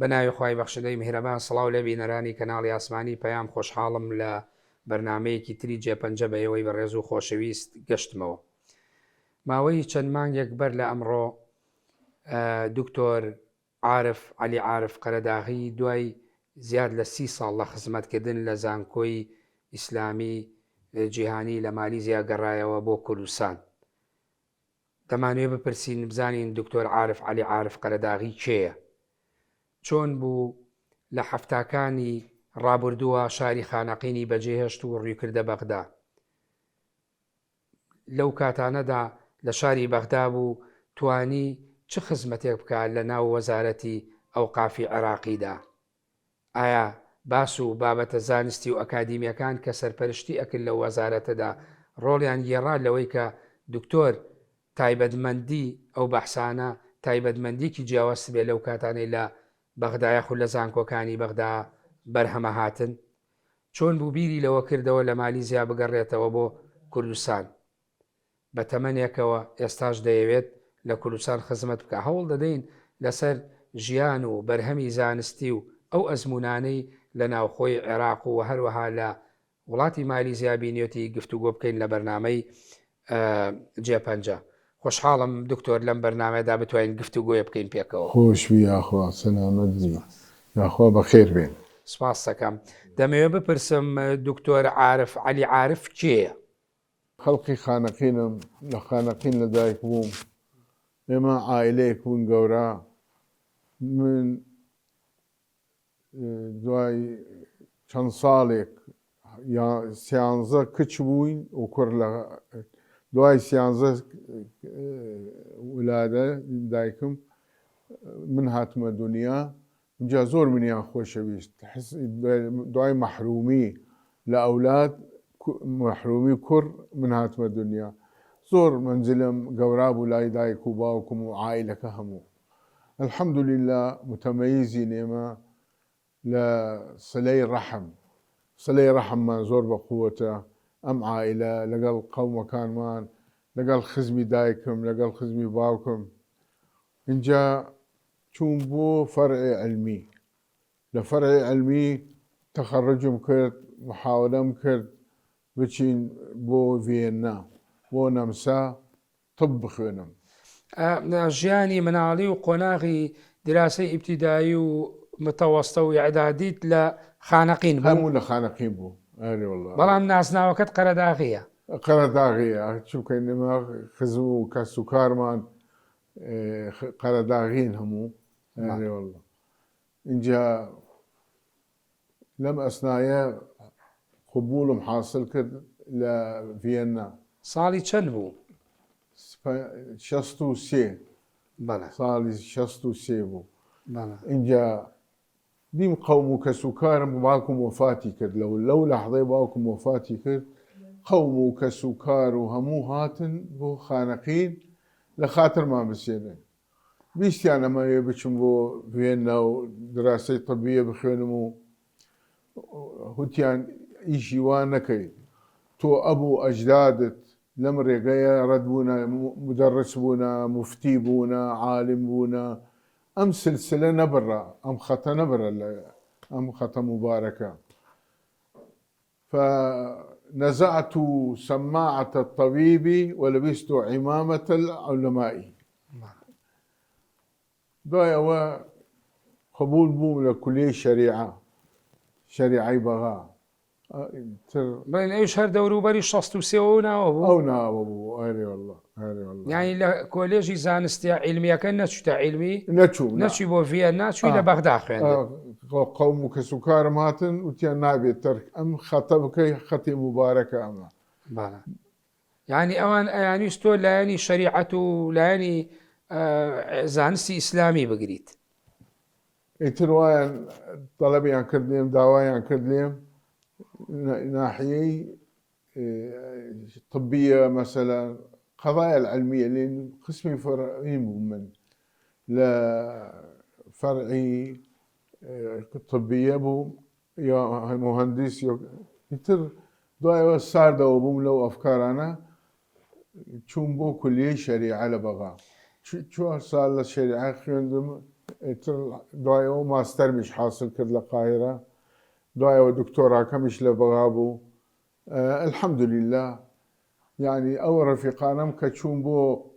بەناوی خوای بەخشەدەی میهرەبان سڵاو لە بینەرانی کەناڵی ئاسمانی پەیام خۆشحاڵم لە بەرنمەیەکی تری جێپەنجە بە ئێوەی بەڕێز و خۆشەویست گەشتمەوە. ماوەی چەند مانگێک بەر لە ئەمڕۆ دکتۆر عارف علی عارف قەرەداغی دوای زیاد لە 30 ساڵ لە خزمەتکردن لە زانکۆی ئیسلامی جیهانی لە مالیزیا گەڕایەوە بۆ کوردستان. دەمانوێت بپرسین بزانین دکتۆر عارف علی عارف قەرەداغی کێیە؟ چۆن بوو لە هەفتاکانی ڕابردووە شاری خانەقینی بەجێهێشت و ڕوویکردە بەغدا؟ لەو کاتانەدا لە شاری بەغدا بوو توانی چه خزمەتێک بکات لە ناو وەزارەتی ئەوقافی عێراقیدا؟ ئایا باس و بابەتە زانستی و ئەکادیمیەکان کە سەرپەرشتی ئەکرد لە وەزارەتەدا ڕۆڵیان گێڕا لەوەی کە دکتۆر تایبەتمەندی ئەو بەحسانە تایبەتمەندێکی جیاواز بێ لەو کاتانەی لە بەغدایە خو لە زانکۆکانی بەغدا بەرهەمە هاتن؟ چۆن بوو بیری لەوە کردەوە لە مالیزیا بگەڕێتەوە بۆ کوردستان؟ بە تەمەنێکەوە ئێستاش دەیەوێت لە کوردستان خزمەت بکە. هەوڵ دەدەین لەسەر ژیان و بەرهەمی زانستی و ئەو ئەزمونانەی لە ناوخۆی عێراق و هەروەها لە وڵاتی مالیزیا بینیۆتی گفتوگۆ بکەین لە بەرنامەی جێپەنجە. خۆشحاڵم دکتۆر لەم بەرنامەدا بتوانین گفتوگۆیە بکەین پێکەوە. خۆشوی یاخوا سەلامەت یاخوا بەخێر بێن. سپاس دەکەم. دەمەوێت بپرسم دکتۆر عارف علی عارف کێیە؟ خەڵقی خانەقینم، لە خانەقین لەدایک بووم، ئێمە عائلەیەک بوون گەورە. من دوای چەند ساڵێک یا 13 کچ بووین و کوڕ لە دوای 13 ولادە دایکم من هاتمە دنیا. اینجا زۆر منیان خۆشەویست. دوای مەحرومی لە ئەولاد مەحرومی کوڕ من هاتمە دنیا. زۆر منزلم گەورا بوو لای دایک و باوکم و عائلەکە هەموو. الحەمدولله متەمەیزین ئێمە لە سلەی ڕەحم. سلەی ڕەحممان زۆر بەقووەتە. ئەم عائلە لەگەڵ قەومەکانمان، لەگەڵ خزمی دایکم، لەگەڵ خزمی باوکم اینجا چوون بۆ فەرعی علمی. لە فەرعی علمی تەخەڕجم کرد، محاولەم کرد بچین بۆ ڤێنا، بۆ نەمسا طب بخوێنم. ژیانی مناڵی و قۆناغی دراسی ئیبتیدایی و متەوەستە و ئیعدادیت لە خانەقین بوو؟ هەموو لە خانەقین بوو. بەڵام ناسناوەکەت قەرەداغیە؟ قەرەداغیە، چونکە نێمە خزم و کەس و کارمان قەرەداغین هەموو. والله اینجا لەم ئەسنایە قبولم حاصل کرد لە ڤێنا. ساڵی چەند بوو؟ 63. ساڵی 63 بوو. اینجا دیم قەوم و کەس و کارم باوکم وەفاتی کرد. لەو لەحظەی باوکم وەفاتی کرد، قەوم و کەس و کار و هەموو هاتن بۆ خانەقین لە خاترمان بسێنن. بیستیان ئەمەوێ بچم بۆ ڤێنا و دراسی طبیە بخوێنم و وتیان ئیشی وان نەکەی، تۆ ئەبوو ئەجدادت لەم ڕێگەیە ڕەت بوونە، مدەڕس بوونە، موفتی بوونە، عالم بوونە، ئەم سلسلە نەبڕە، ئەم خەتە نەبرە لە ئەم خەتە مبارەکە. فنزعت سماعة الطبيب ولبست عمامة العلماء. دوای ئەوە قبول بووم لە کولێی شەریعەی بەغا. بەڵێن ئەوش هەر دەوروبەری 63 ناوە بوو؟ ئەو ناوە بوو. ئەرێ والله. یعنی لە کۆلێژی زانستیە عیلمیەکە نەچووتە عیلمی؟ نەچووی بۆ ڤێنا، چووی لە بەغدا خوێندن. قەوم و کەس و کارم هاتن وتیان نابێت تەرک ئەم خەتە بکەی، خەتی مبارەکە ئەمە. یعنی ئەوان ئەیانویست تۆ لایەنی شەریعەت و لایەنی زانستی ئیسلامی بگریت. ئیتر وایان تەڵەبیان کرد لێم، داوایان کرد لێم ناحیەی طبیە مەسەلەن قەضایە العلمیە، لێن قسمی فەرعی بوو من لە فەرعی طبیە بوو یا مهندس. ئیتر دوایەوە ساردەوە بووم لەو ئەفکارانە، چوون بۆ کولیەی شەریعە لە بەغا. 4 ساڵ لە شەریعە خوێندم دوای ماستەر میش حاصل کرد لە قاهرە دوایەوە دکتۆراکەمیش لە بەغابوو الحمد لله يعني ئەو ڕەفیقانم کە چوون بۆ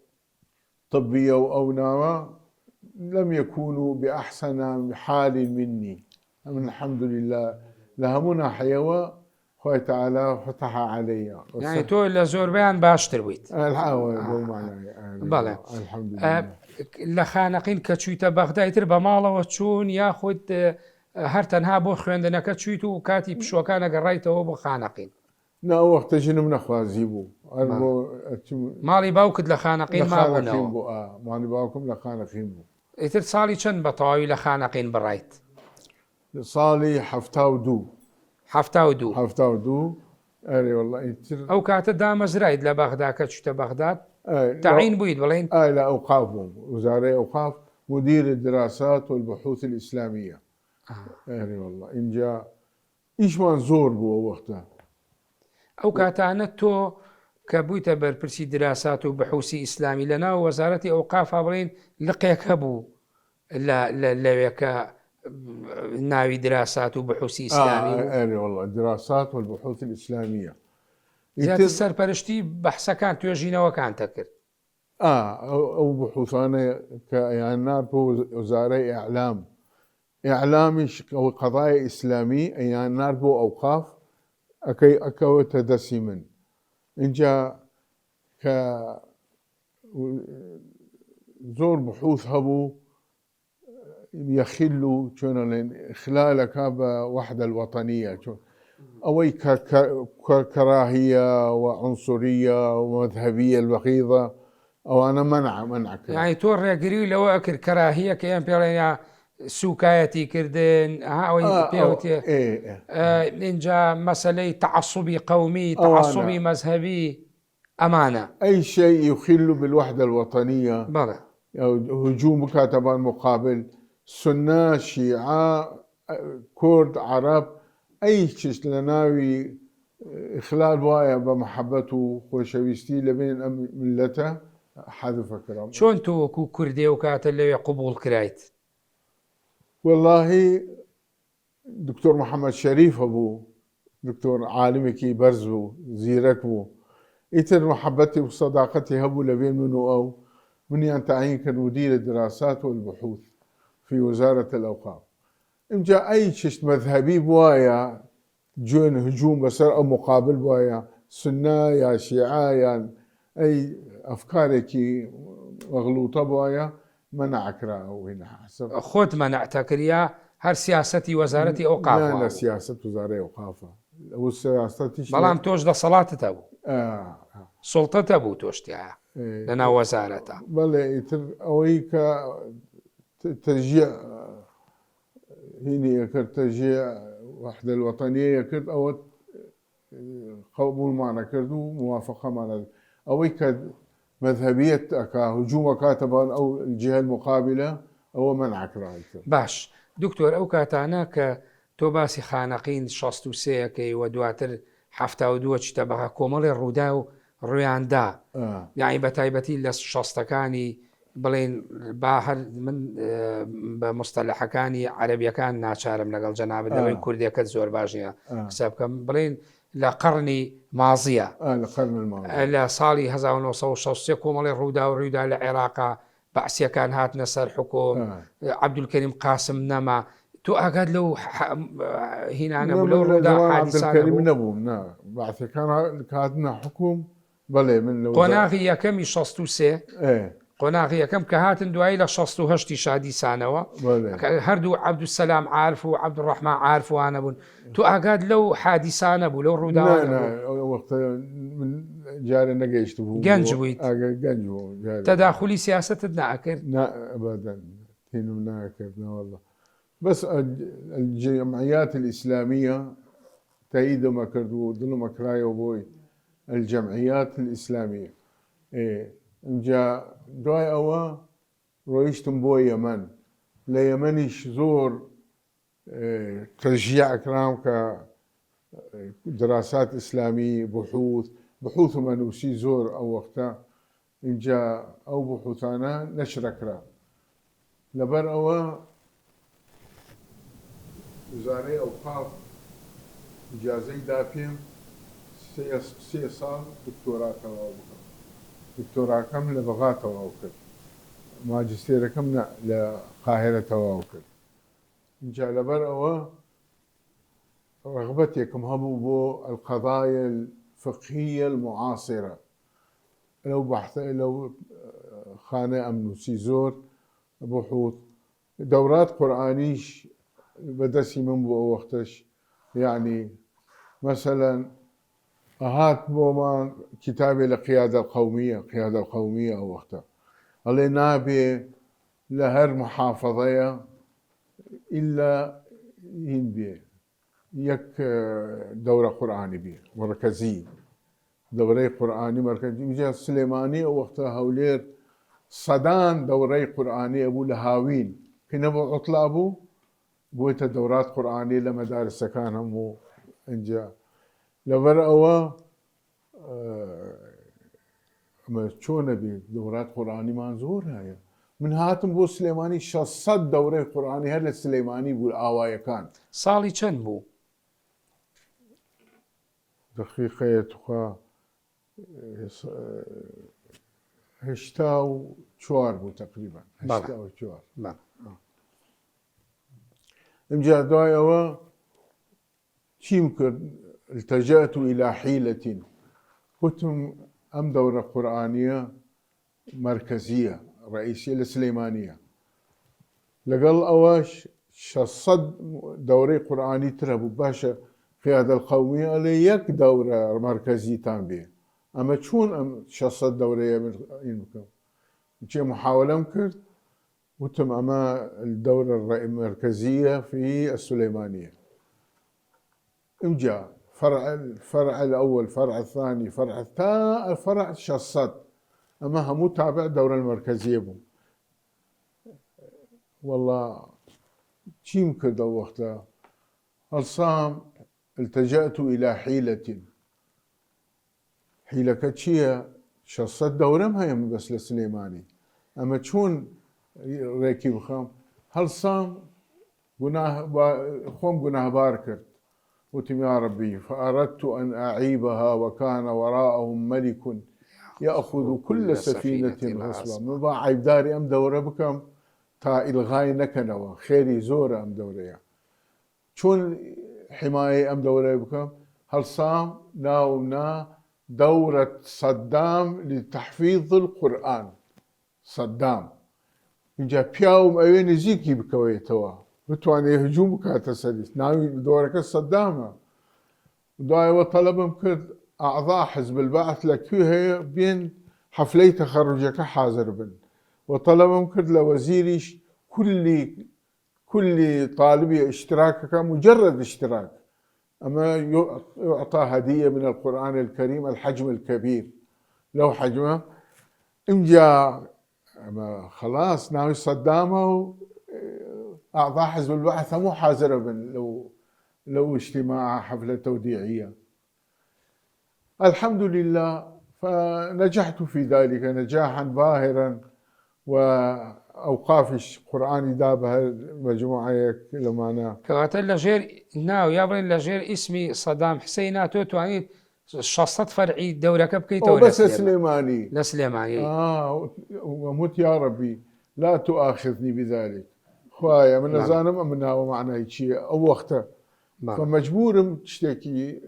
طبية أو ناوى لم يكونوا بأحسن حال مني من الحمد لله لهمنا حيوى خوي تعالى فتح علي يعني تو لە زۆربیان باشتر بوویت بەڵێ الحمد لله لە خانەقین کە چوویتە بەغدایتر بە ماڵەوە چوون یاخود هەر تەنها بۆ خوێندنەکە چویت و کاتی پشوەکان ئەگەڕایتەوە بۆ خانەقین ناوەختە ژنم نەخوازی بوو ماڵی باوکت لە خانەقین مابوونەوە ماڵی باوکم لە خانەقین بوو ئیتر ساڵی چەند بە تەواوی لە خانەقین بڕایت ساڵی 72 ئەرێ وەڵڵا ئیتر ئەو کاتە دامەزرایت لە بەغدا کە چوتە بەغداد تعین بوویت بڵێن لە ئەوقاف بووم وزارەی ئەوقاف مدير الدراسات والبحوث الإسلامية ئەرێ وەڵڵا اینجا ئیشمان زۆر بووە وەختە ئەو کاتانە تۆ کە بوویتە بەرپرسی دراسات و بەحوسی ئیسلامی لە ناو وەزارەتی ئەوقاف بڵێن لقێک هەبوو لەوێکە ناوی دراسات و بەحوسی ئیسلامی ئەرێ وەڵڵا دراسات والبحوث الإسلامية زیاتر سەرپەرشتی بەحسەکان توێژینەوەکانتە کرد ئەو بحوثانە کە ئەیاننار بۆ وزارەی ئیعلامیش قەضای ئیسلامی ئەیاننار بۆ ئەوقاف ئەکەوتە دەستی من اینجا کە زۆر بحوث هەبوو يخل چۆنەڵێن إخلالەکە بە وحدة الوطنية ئەوەی كراهية وعنصرية ومذهبية البغيضة ئەوانە منع کرد يعني تۆ ڕێگری لەوە ئەکرد کەراهیە کە ئەم پێڵێن سوکایەتی کردن ئەوەی پێوتێ اینجا مەسەلەی تعصبی قومی تعصبی مەذهبی ئەمانە أي شيء يخل بالوحدة الوطنية بەڵێ هجوم بكاتبان مقابل سنة شيعة كرد عرب أي شيء لناوي إخلال وايا بمحبته وخوشويستي لبين ملته حذف كرام چۆن تۆ وەکو کوردێ و کاتە لەوێ قبول کرایت والله دكتور محمد شريف أبو دكتور عالمكي برزو زيرك بو إتر محبتي وصداقتي هبو لبين منو أو مني أن تعيين كمدير الدراسات والبحوث في وزارة الأوقاف إن جاء أي شيء مذهبي بوايا جون هجوم بسر أو مقابل بوايا سنة يا شيعة يا أي أفكارك مغلوطة بوايا منعك راهو هنا حسب خۆت مەنەعتە کریا هەر سیاسەتی وەزارەتی ئەوقاف لا سياسة وزارة أوقاف والسياسة بەڵام تۆش دەسەڵاتت هەبوو سوڵتەتە بوو تۆشتیایە لەناو وەزارەتە بەڵێ ئیتر ئەوەی کە تەژیع هینی ئەکرد تەژیع وحدة الوطنية کرد ئەوە قبولمانە کرد و موافقەمانە ئەوەی کە مذهبية هجوم كاتبان أو الجهة المقابلة أو منعك رأيته باش دكتور ئەو کاتانە کە تۆ باسی خانەقین 63ەکەی و دواتر 72 چتە بەها کۆمەڵی ڕوودا و ڕویاندا یعنی بە تایبەتی لە 60ەکانی بڵێن با هەر من بە مستەلەحەکانی عەرەبیەکان ناچارم لەگەڵ جەنابەت لەوەی کوردیەکەت زۆر باش نییە قسە بکەم بڵێن لە قەرنی مازیە لە ساڵی 1960 کۆمەڵی ڕوودا و ڕوودا لە عێراقا بەعسیەکان هاتنە سەر حکوم عەبدولکەریم قاسم نەما تۆ ئاگات لەو هینانە بوو لەو ڕوودا عەبدولکەریم نەبووم بەعسیەکان هاتنە حکوم بەڵێ من قۆناغی یەکەمی 63 قۆناغی یەکەم کە هاتن دوایی لە 68 شادیسانەوە هەردوو عەبدولسەلام عارف و عەبدوڕەحمان عارف وانە بوون تۆ ئاگات لەو حادیسانە بوو لەو ڕووداوانە من جارێ نەگەیشت بوو گەنج بوویت گەنج بوو تەداخلی سیاستت ناکرد أبدا هینم ناکرد والله بس الجمعيات الإسلامية تأييدهم كردو ظلم كرايو بوي الجمعيات الإسلامية جا دواي أوا رويشتم بوي يمن لا يمنيش زور تشجيع كرام كدراسات إسلامية بحوث منوسي زور أو وقتا إن جا أو بحوثانا نشر كرام لەبەر ئەوە وزارەی ئەوقاف ئیجازەی دا پێم 3 ساڵ دکتۆرا تەواو بکەم. دکتۆراکەم لە بەغا تەواو کرد، ماجستێرەکەم لە قاهرە تەواو کرد. اینجا لەبەر ئەوە رغبتێکم هەبوو بۆ القضايا الفقهية المعاصرة. لو خانە ئەم نووسی زۆر بحوث دورات قرآنيش بەدەستی من بۆ ئەو وەختەش، يعني مثلا هات بۆمان کتابێ لە قیادە القومیە ئەو وەختە ئەڵێ نابێ لە هەر محافەظەیە ئیلا هین بێ یەک دەورە قورئانی بێ مرکزی، دەورەی قورئانی مرکزی. اینجا سلێمانی ئەو وەختە هەولێر سەدان دەورەی قورئانی ئەبوو لە هاوین کە نەبوو عوتڵا بوو بۆیتە دەورات قورئانی لە مەدارسەکان هەموو ئینجا. لەبەر ئەوە ئەمە چۆنە بێ دەورات قورئانیمان زۆر هەیە. من هاتم بۆ سلێمانی 600 دەورەی قورئانی هەر لە سلێمانی بوو ئاوایەکان. ساڵی چەند بوو؟ دقیقەیە توخوا 84 بوو تقریبا. 84. اینجا دوای ئەوە چیم کرد؟ التجأت إلى حيلة. وتم ئەم دەورە قورئانیە مرکزیە ڕئیسیە لە سلێمانیە، لەگەڵ ئەوەش 600 دەورەی قورئانی تر هەبوو. باشە قیادە القومیە ئەڵێ یەک دەورە مرکزیتان بێ، ئەمە چۆن ئەم 600 دەورەیە این بکەم؟ چێ محاولەم کرد، وتم ئەمە الدورة المركزية في السليمانية. امجا الفرع الأول، فرع الثاني، فرع 600 أما همو تابع الدورة المركزية بو. والله چیم کرد ئەو وەختە؟ هەڵسام التجأت إلى حيلة. حیلەکە چییە؟ 600 دەورەم هەیە بەس لە سلێمانی، ئەمە چۆن ڕێکی بخەم؟ هەڵسام خۆم گوناهبار کرد. وتم يا ربي فأردت أن أعيبها وكان وراءهم ملك يأخذ كل سفينة غصبا. من با عیبداری ئەم دەورە بکەم تا ئیلغای نەکەنەوە، خێری زۆرە ئەم دەورەیە. چۆن حمایەی ئەم دەورەیە بکەم؟ هەڵسام ناونا دورة صدام لتحفيظ القرآن. صدام اینجا پیاوم ئەوێ نزیکی بکەوێتەوە بتوانێ هجووم بکاتە سەریت، ناوی دۆرەکە سەدامە. دوایەوە تەلەبم کرد ئەعضا حزب البعث لەکوێ هەیە بێن حەفلەی تەخەڕوجەکە حازر بن، وطلبم کرد لە وەزیریش كل طالب اشتراك مجرد اشتراك، أما يعطى هدية من القرآن الكريم الحجم الكبير. لو حجمه امجا خلاص ناوي صدامه أعضاء حزب البعث مو حاضرة لو اجتماع حفلة توديعية. الحمد لله فنجحت في ذلك نجاحا باهرا، وأوقافش قرآني دابها مجموعة لما أنا كواتە لەژێر ناو یا بڵێن لەژێر ئیسمی سەدام حسەینە تۆ توانیت 600 فەرعی دەورەکە بکەیتەوە بس سليماني لە سلێمانی. ومت يا ربي لا تؤاخذني بذلك. خوايا من نزانم أمنا ومعنى شيء أو وقته، فمجبور تشتكي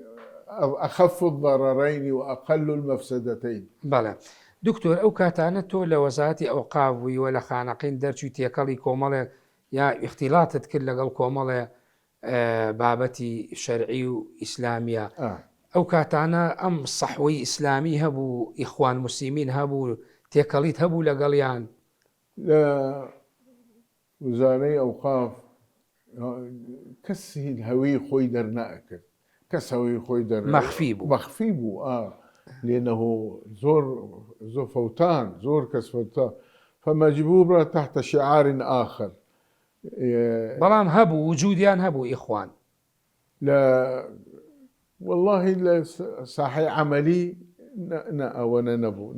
أخف الضررين وأقل المفسدتين. بەڵێ دکتۆر، ئەو کاتانە تۆ لە وەزارەتی ئەوقاف بووی و لە خانەقین دەرچووی تێکەڵی کۆمەڵێک یا اختیلاتت کرد لەگەڵ کۆمەڵێ بابەتی شەرعی و ئیسلامیە، ئەو کاتانە ئەم سەحوەی ئیسلامی هەبوو، ئیخوان موسلیمین هەبوو، تێکەڵیت هەبوو لەگەڵیان؟ لە وزارەی ئەوقاف کەس هەوی خۆی دەرناکرد، کەس هەوی خۆی مەخفی بوو لأنه زور فوتان، زور كس فوتان، فمجبورة تحت شعار آخر. بلام هبو وجوديان هبو إخوان. لا والله لا صحيح عملي وننبو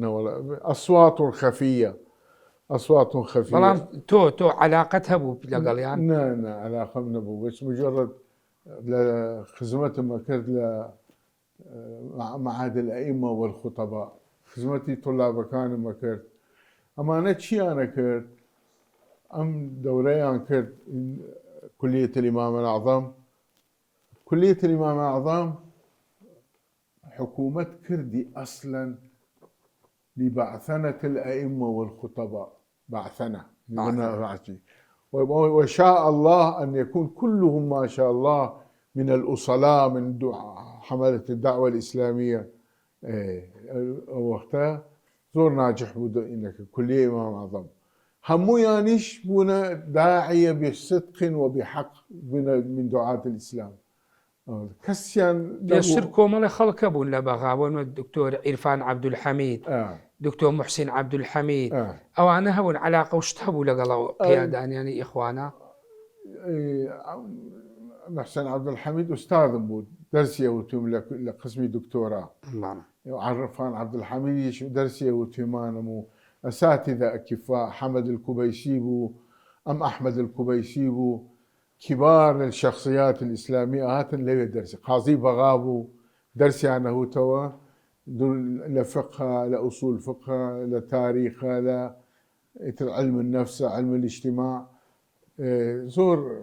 أصوات خفية أصوات خفية. بەڵام تۆ علاقەت هەبوو لەگەڵیان؟ نا علاقة نبوو، بس مجرد خدمتهم كرد معهد الأئمة والخطباء، خدمتي طلاب كان ما كرد. أما أنا شي أنا كرد أم دوريان كرد كلية الإمام الأعظم. كلية الإمام الأعظم حكومة كردي أصلا لبعثنة الأئمة والخطباء، بعثنة وشاء الله أن يكون كلهم ما شاء الله من الأصلاء من حملة الدعوة الإسلامية. وقتها زور ناجح بود إنك كلية إمام أعظم همو يانيش بونا داعية بصدق وبحق من دعاة الإسلام. كسيان يسر كومل خلق بون لبغاون الدكتور عرفان عبد الحميد، دكتور محسن عبد الحميد، أو أنا هون علاقة وشتهبوا لقلوا قيادان يعني إخوانا. محسن عبد الحميد أستاذ بود درسي وتم لقسمي دكتوراه. عرفان عبد الحميد درسي وتمانمو أساتذة أكفاء، حمد الكبيسيبو أم أحمد الكبيسيبو، كبار الشخصيات الإسلامية هاتن لي درسي. قاضي بغابو درسي عنه توا لفقه، لأصول فقه، لتاريخ، لعلم النفس، علم الاجتماع. زور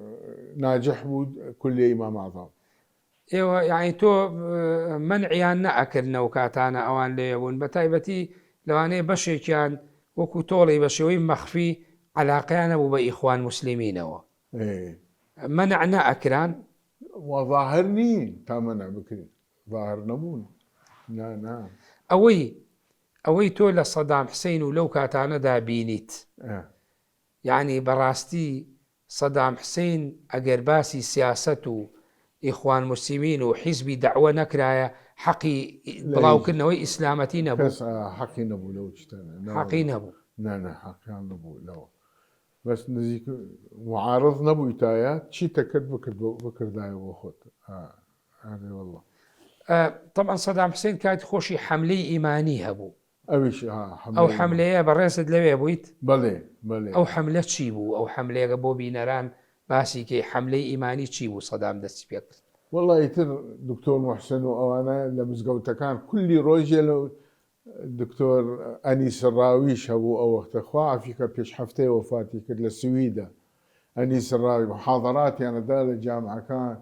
ناجح بود كل إمام أعظم. إيوه يعني تو منعيان نأكل نوكاتانا أوان ليبون بتايبتي لو أنا بشي كان وكو طولي بشوي مخفي علاقانا بإخوان مسلمين هو منعنا أكران وظاهرنين تامنع بكري ظاهر نبون. نعم أوي تو لصدام حسين ولو كاتانا دا بينيت يعني براستي صدام حسين أجر باسي سياسته إخوان مسلمين وحزب دعوة نكرايا حقي بلاو كنوي إسلامتي نبو حقي نبو لو اجتنا حقي نبو لا حقي نبو لو بس نزيك معارض نبو يتايات شي تكد بكر داي وخوت هذا والله. طبعا صدام حسين كانت خوشي حملي إيماني هبو أويش أو حملة برنسد لوي بويت بلي أو حملة تشيبو أو حملة بوبي نران باسي كي حملة إيماني تشيبو صدام دستي بيكر. والله يتر دكتور محسن وأنا لمزقوتا كان كل روجل الدكتور أنيس الراويش هبو أو وقت أخوة فيك بيش حفتي وفاتي كد للسويدة. أنيس الراوي محاضراتي أنا دال الجامعة كان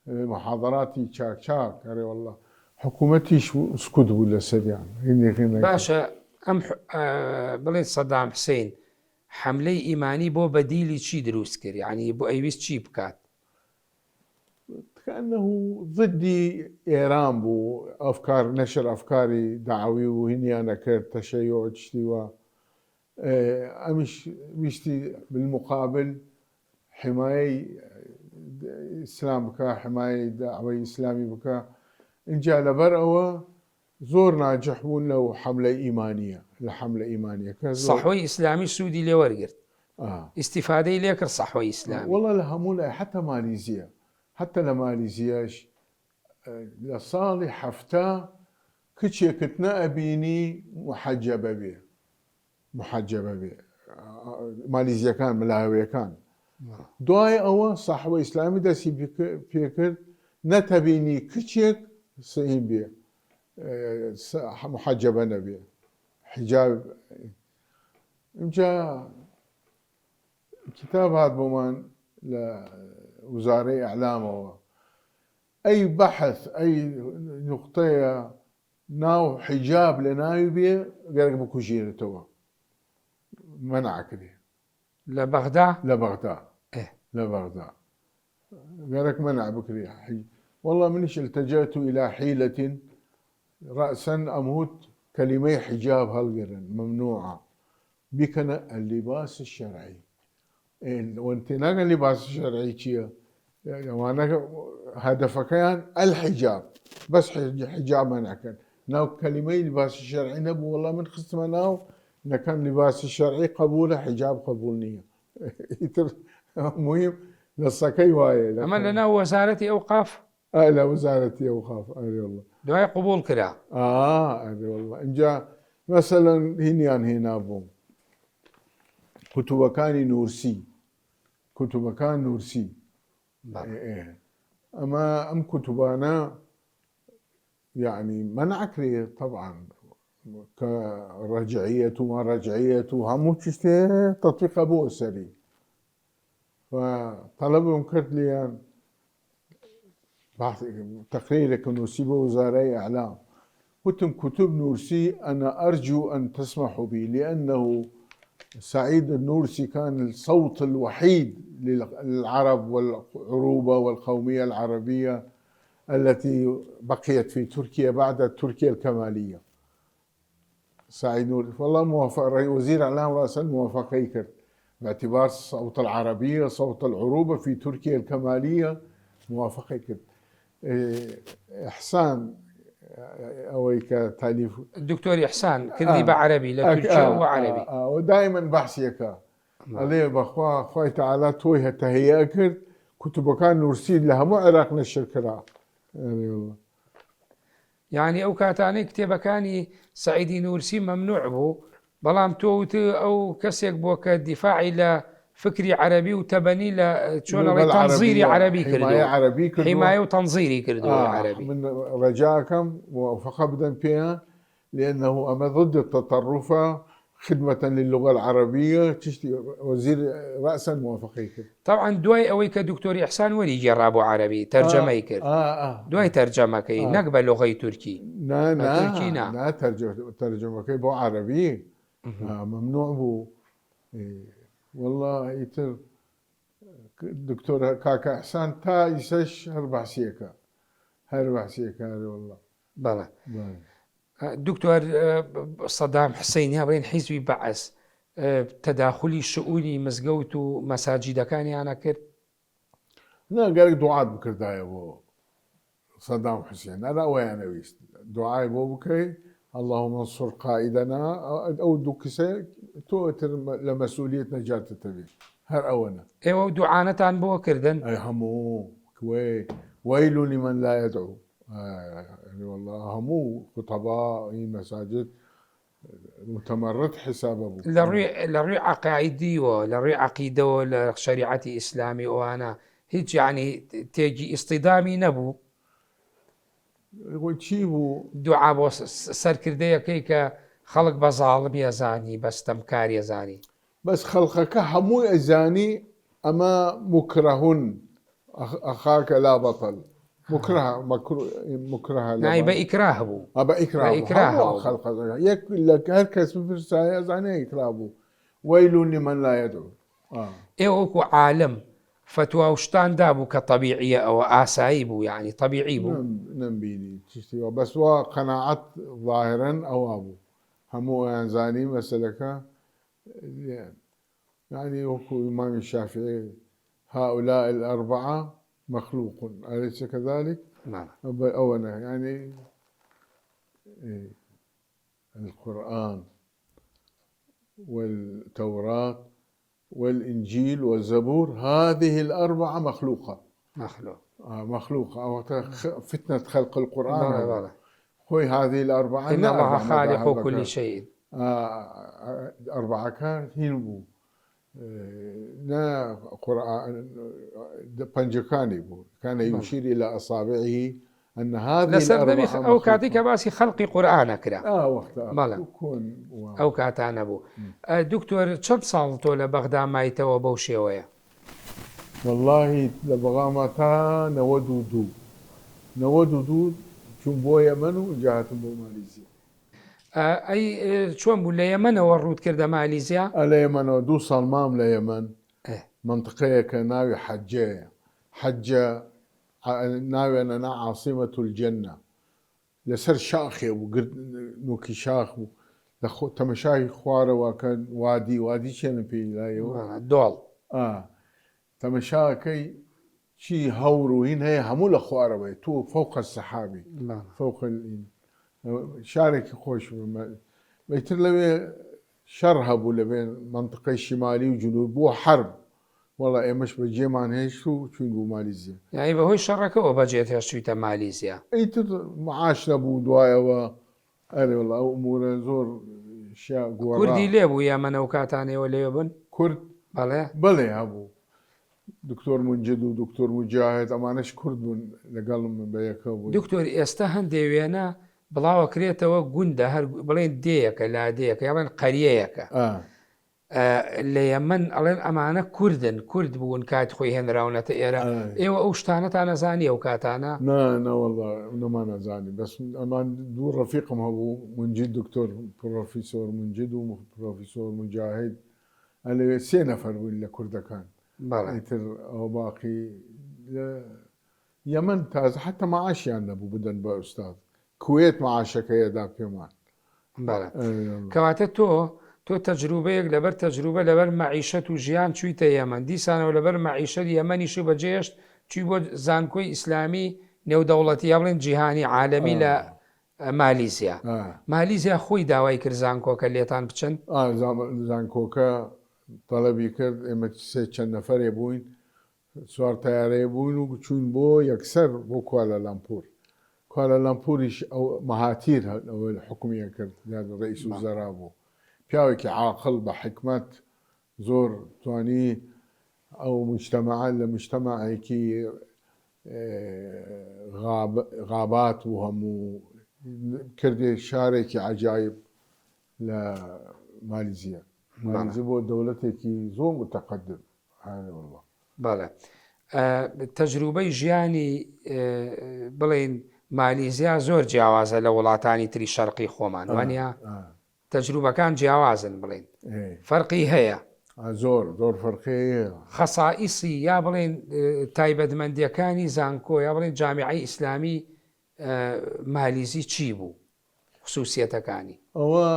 محاضراتي شاك أري والله حكومتي شو سكوت ولا سريع باشا بلين صدام حسين حملة إيماني بو بديلي شي دروس كر يعني بو أيويس شي بكات كأنه ضدي إيران بو أفكار نشر أفكاري دعوي وهني أنا كرت تشيع اجتوا أمش بيشتي بالمقابل حماية إسلام بكا حماية دعوي إسلامي بكا إن جاء لبرأوة زور ناجح بون له حملة إيمانية لحملة إيمانية صحوي إسلامي سودي لي ورقرت استفادة ليكر صحوي إسلامي والله لهمولا حتى ماليزيا حتى لماليزياش لصالح حفتا كتشي كتنا أبيني محجبة به ماليزيا كان ملاوية كان دواي أوا صحوي إسلامي داسي بيكر نتبيني كتشيك سين بيه محجبة نبيه حجاب. جاء كتاب هذا بمان لوزارة إعلام أي بحث أي نقطة ناو حجاب لنايبية قالك بكوشير توا منع كده لبغداد لبغداد قالك منع بكري والله منش التجأت إلى حيلة رأسا أموت كلمة حجاب هالقرن ممنوعة بكنا اللباس الشرعي. وانت ناقا اللباس الشرعي كيا وانا هدفك كان الحجاب بس حجاب منع كان ناو كلمة لباس الشرعي نبو والله من خصم ناو كان لباس الشرعي قبوله حجاب قبولنية مهم للصكي واي أما لنا وزارة أوقاف لا وزارة أوقاف أي والله دعاء قبول كذا أي والله إن جاء مثلا هنا بوم كتبەکانی نورسی كتبەکان نورسی أما أم كتبانا يعني منع كريه طبعا كرجعية وما رجعية وهمو تشتي تطبيق أبو أسري فطلبهم كرت لي تقريرك نورسي بوزارة إعلام كتب نورسي أنا أرجو أن تسمحوا بي لأنه سعيد النورسي كان الصوت الوحيد للعرب والعروبة والقومية العربية التي بقيت في تركيا بعد تركيا الكمالية. سعيد نورسي والله موافق وزير إعلام رأسا موافق يكر باعتبار صوت العربية صوت العروبة في تركيا الكمالية موافق يكر. إحسان أويك تاليف الدكتور إحسان كردي بعربي لا تركيا وعربي ودائما بحثيك عليه بخوا خوي تعالى تويها تهيئة كرد كتب كان نورسي لها مو عراق نشر كرا يعني والله يعني أو كاتاني كتابة كاني سعيدي نورسي ممنوع بو بلام توت أو كسيك بو كدفاع إلى فكري عربي وتبني شلون تنظيري عربي كردو حماية وتنظيري كردو عربي من رجاكم موافقة بدن فيها لأنه أما ضد التطرف خدمة للغة العربية تشتي وزير رأسا موافقة كرد. طبعا دواي أوي كدكتور إحسان ولي جرابو عربي ترجمة يكرد دواي ترجمة كي نقبل لغة تركي لا ترجمة كي بو عربي ممنوع بو والله يتر دكتور كاكا إحسان تا يسش هربع سيكا والله بلى دكتور صدام حسين هابرين حزبي بعث تداخلي شؤوني مزقوت ومساجد كان أنا كرت لا قالك دعاء بكردايا بو صدام حسين أنا ويانا ويست دعاء بو بكي اللهم انصر قائدنا أو دوكسي تؤثر لمسؤولية نجاة التبي هر أونا ايوه دعانتان بو كردن أي همو كوي ويل لمن لا يدعو يعني والله همو خطباء مساجد متمرد حساب أبو لري عقائدي ولري عقيدة ولشريعة إسلامي وأنا هيك يعني تيجي اصطدامي نبو وتشيبو دعاء بو سركردية كيكا خلق بظالم يزاني بس تمكار يزاني بس خلقك همو يزاني أما مكرهن أخاك لا بطل مكره ناي بإكراه بو بإكراه خلق يكفي لك هركس في فرسايا زاني إكراه ويل لمن لا يدعو إيوكو عالم فتوى وشتان دابو كطبيعية أو آسايبو يعني طبيعي بو نمبيني تشتي بس وا قناعات ظاهرا أو أبو همو أنزاني مسلكا يعني وكو إمام الشافعي هؤلاء الأربعة مخلوق أليس كذلك؟ نعم أولا يعني القرآن والتوراة والإنجيل والزبور هذه الأربعة مخلوقة أو فتنة خلق القرآن هو هذه الأربعة إن الله خالق كل شيء أربعة كان هينبو نا قرآن بنجكاني بو كان يشير إلى أصابعه أن هذه الأربعة أو كاتيك باسي خلق قرآن كرا وقتها أو كاتانا بو دكتور چند سال تو لبغداد مايتوا بوشيويا والله لبغامتا نودو چون يمن وجهت بو ماليزيا أي شون بو ليمن ورود كردا ماليزيا اليمن دو صلمام ليمن منطقة كناوي حجة ناوي أنا عاصمة الجنة لسر شاخي نوكي شاخ تمشاي خوارة وكان وادي شنو في لا دول تمشاكي شي هورو هي همول خوارة بي تو فوق السحابي فوق شارك خوش بيتر لبي شرهب لبين المنطقة الشمالية وجنوب وحرب والله مش بجيمان هيش شو بو ماليزيا يعني بهو شركة وبجيت هشويتا ماليزيا معاش نبو دوايا والله أمور زور شاء كردي ليبو يا منو كاتاني ولا يبن كرد بلى هبو دكتور منجد ودكتور مجاهد ئەمانەش کورد بوون لەگەڵ من بەیەکەوە بوون. دکتۆر ئێستا هەندێک وێنە بڵاوەکرێتەوە گوندە هەر بڵێن دەیەکە لادەیەکە یاڵێن قەریەیەکە لە یەمەن ئەڵێن ئەمانە کوردن کورد بوون کات خۆی هێنراونەتە ئێرە ئێوە ئەو شتانەتان نەزانی ئەو کاتانە؟ نەوەڵڵا نەمان نەزانی بەس ئەمان دوو ڕەفیقم هەبوو منجد دکتۆر پرۆفیسۆر منجد و پرۆفیسۆر مجاهد ئەلێ 3 نەفەر بوون لە کوردەکان ئیتر ئەو باقی یەمەن تازە حتى معاشیان نەبوو بدەن بە ئوستاد کوێت معاشەکەیەدا پێمان. کەواتە تۆ تەجروبەیەک لەبەر تەجروبە لەبەر مەعیشەت و ژیان چوویتە یەمەن دیسانەوە لەبەر مەعیشەت یەمەنیشی بەجێشت چووی بۆ زانکۆی ئیسلامی نێودەوڵەتی یا بڵێن جیهانی عالەمی لە مالیزیا. مالیزیا خۆی داوای کرد زانکۆکە لێتان بچن؟ زانکۆکە تەڵەبی کرد ئێمە چەند نەفەرێ بووین 4 تەیارەیە بووین و چوین بۆ یەکسەر بۆ کوالەلەمپور. کوالەلەمپوریش ئەو مەهاتیر حکومیە کرد ڕئیس وزەرا بوو پیاوێکی عاقڵ بە حکمت زۆر توانی ئەو مجتەمەعە لە مجتەمەعێکی غابات و هەموو کردێ شارێکی عەجایب لە مالیزیا. مالیزیا بۆ دەوڵەتێکی زۆر متەقەدم. بەڵێ تەجروبەی ژیانی بڵێن مالیزیا زۆر جیاوازە لە وڵاتانی تری شەرقی خۆمان وانە تەجروبەکان جیاوازن بڵێن فەرقی هەیە زۆر فەرقی خەسائیسی یا بڵێن تایبەتمەندیەکانی زانکۆ یا بڵێن جامیعەی ئیسلامی مالیزی چی بوو خصوصیەتەکانی؟ ئەوە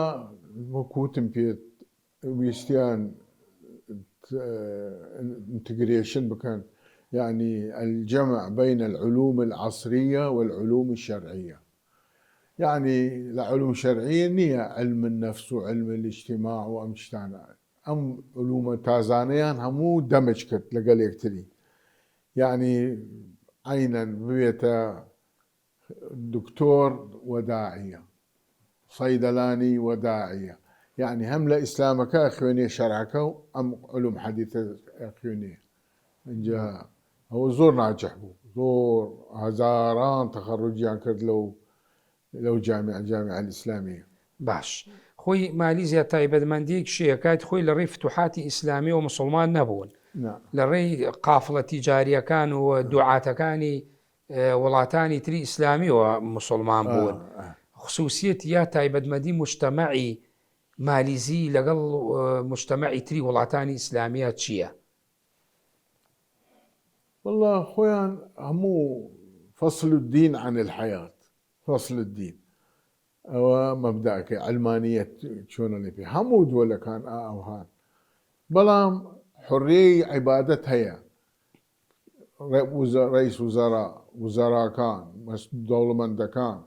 وەکوتم پێت ویستیان انتجريشن بكان يعني الجمع بين العلوم العصرية والعلوم الشرعية. يعني العلوم الشرعية هي علم النفس وعلم الاجتماع وأمشتانا علوم تازانيان همو دمج كت لقال يكتري يعني عينا بيتا دكتور وداعية صيدلاني وداعية يعني هم لإسلامك أخوانية شرعك أم علوم حديثة أخوانية من جهة هو زور ناجح بو زور هزاران تخرجيان كرد لو جامعة الإسلامية باش خوي ماليزيا تایبەتمەندیەک شەیە کات خۆی لە ڕێی فتوحاتی ئیسلامی و مسلمان نەبوون لە ڕێی قافڵە تیجاریەکان و دوعاتەکانی وڵاتانی تری ئیسلامی و مسلمان بوون. خصوصیت یا تایبەتمەندی مجتەمەعی مالیزی لەگەڵ مجتەمەعی تری وڵاتانی ئیسلامیە چییە؟ والله خويان همو فصل الدين عن الحياة فصل الدين أو مبدأك علمانية شون اللي فيه همو دولة كان أو هان بلام حرية عبادة هي رئيس وزراء كان دولة من كان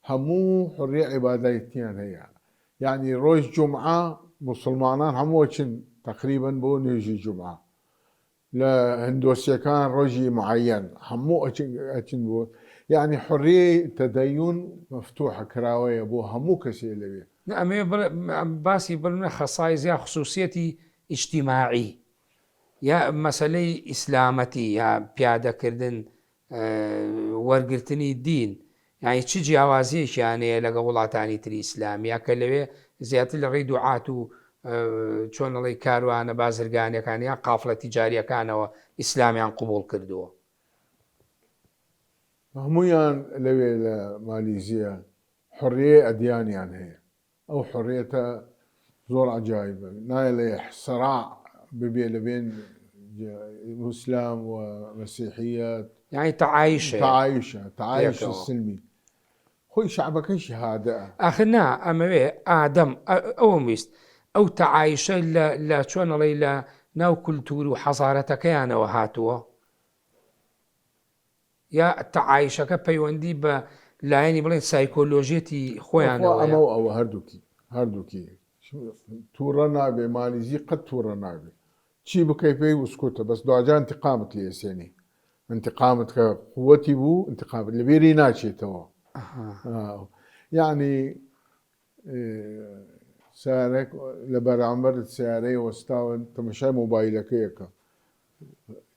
همو حرية عبادتيان هي يعني روز جمعة مسلمانان همو تقريبا بو نيجي جمعة لا هندوسيا كان روجي معين همو أتشن بو يعني حرية تدين مفتوحة كراوية بو همو كسي اللي نعم باسي بلنا خصائص يا خصوصيتي اجتماعي يا مسألة إسلامتي يا بيادة كردن ورقرتني الدين يعني چی جیاوازیشیانەیە لەگە وڵاتانی تری ئیسلامیا کە لەوێ زیاتر لە ڕێی دوعات و چۆنەڵی کاروانە بازرگانیەکان یا قافڵە تیجاریەکانەوە ئیسلامیان قبول کردووە؟ هەموویان لەوێ لە مالیزیا حڕیە ئەدیانیان هەیە ئەو حڕیەتە زۆر عجایبە نایە لە سەراع ببێ لەبێن مسلم ومسيحيات يعني تعايش السلمي خوي شعبك شهادة أخنا أما آدم أو ميست أو تعايش لا شون ليلا ناو كلتور وحضارتك أنا وهاتوا يا تعايشك بيوندي ب لا يعني بلين سايكولوجيتي خويانا أو هردوكي تورنا بماليزي قد تورنا بي شي بكيفي وسكوته بس دعجان انتقامت لي سيني انتقامت قوتي بو انتقامت اللي بيري ناشي توا يعني سارك لبرامبر السيارة وستاون تمشي موبايلك هيك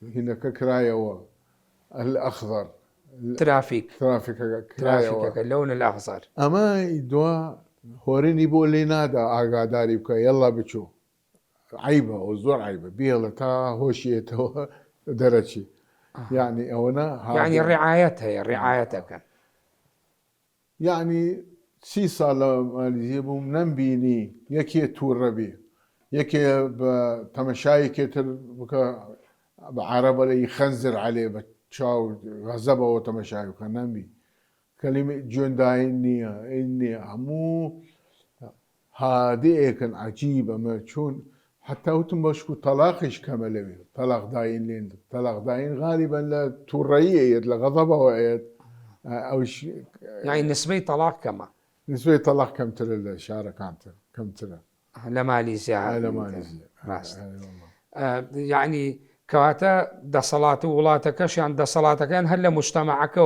هناك كراية الأخضر ترافيك كراية اللون الأخضر. أما يدوا هوريني بقولي نادا أقعداري بك يلا بتشو عيبة وزور عيبة بيلا تا هوشيته درجي يعني هنا يعني رعايتك يعني سي صالة ماليزيبو منبيني يكي توربي يكي بتمشاي كتر بك بعربة يخنزر عليه بتشاو غزبة وتمشاي وكنبي كلمة جون إني همو هذه كان عجيبة ما شون حتى وتم بشكو طلاقش كملوي طلاق داين لين طلاق داين غالبا لا تورية لغضبة وعيد أو شيء يعني نسبة طلاق كما نسبة طلاق كم ترى الشارع كانت كم ترى لماليزيا ماليزيا يعني كواتا دا صلاة ولاتكش يعني دا صلاتك يعني هل مجتمعك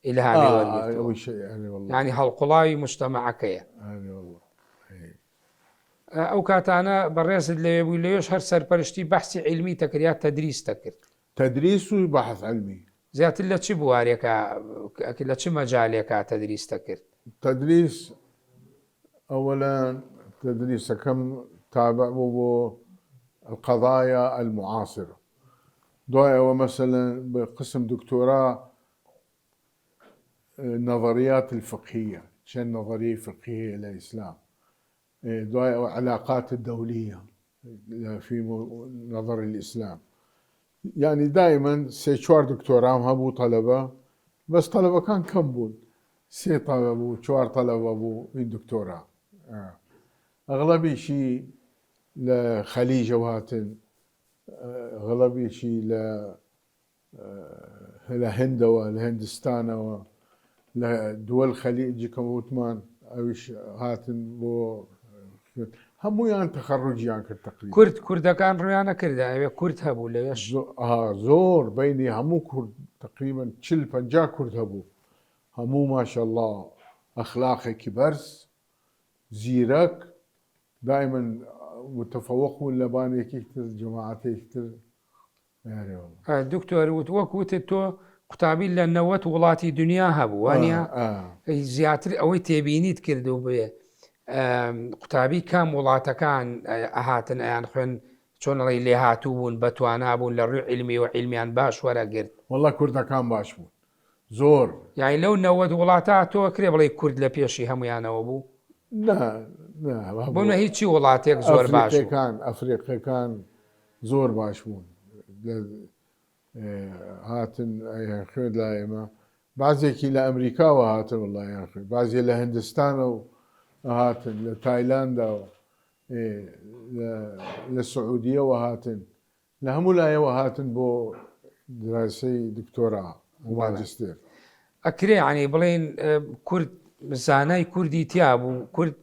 إلهامي أول شيء يعني والله يعني هالقلاي مجتمعك يعني والله أو كاتانا بريز اللي ويليوش هر سرپرشتي بحثي علمي تكريا تدريس تكر تدريس وبحث علمي زيات اللي تشي بواريكا أكيد تشي مجاليكا تدريس تكر تدريس أولا تدريس كم تابع بو القضايا المعاصرة ضايع ومثلا بقسم دكتوراه النظريات الفقهية شن نظرية فقهية للإسلام ضايع العلاقات الدولية في نظر الإسلام يعني دائما سيشوار دكتوراه هبو طلبة بس طلبة كان كمبول سي طلبة شوار طلبة أبو الدكتوراه أغلبي شيء لخليج وهاتن أغلبي شيء لهند ولهندستان لدول الخليج كموتمان أوش هاتن بو همو يعني تخرج يعني تقريبا كرد كان ريانا كرد كرد هبو ليش زور بيني همو كرد تقريبا تشل بنجا كرد هبو همو ما شاء الله أخلاقي كبرس زيرك دائما متفوق ولا باني كيكتر جماعتي كتر يعني والله دكتور وتوكوت تو قطابي لنوت ولاتي دنيا هبو وانيا زياتر أو تبيني تكردو بيه قطابي كام وڵاتەکان ئەهاتن ئەیان خوێن چۆن ڕێی لێ هاتووبوون بەتوانابوون لە ڕووی علمی و علمیان باش وەرەگرت والله کوردەکان باش بوون زۆر یانی لەو 90 وڵاتە تۆ کرێ بڵێ کورد لە پێشی هەمویانەوە بوو بوونە هیچی وڵاتێک زۆر باش ئەفریقیەکان زۆر باش بوون هاتن خوێن لای ئێمە بعضێکی لە ئەمریکاوە هاتن وڵایان خوێن بعضێ لە هندستانە هاتن لتايلاندا للسعودية وهاتن لهمو لا وهاتن بو دراسي دكتوراه وماجستير أكري يعني بلين كرد زاناي كردي تيابو كرد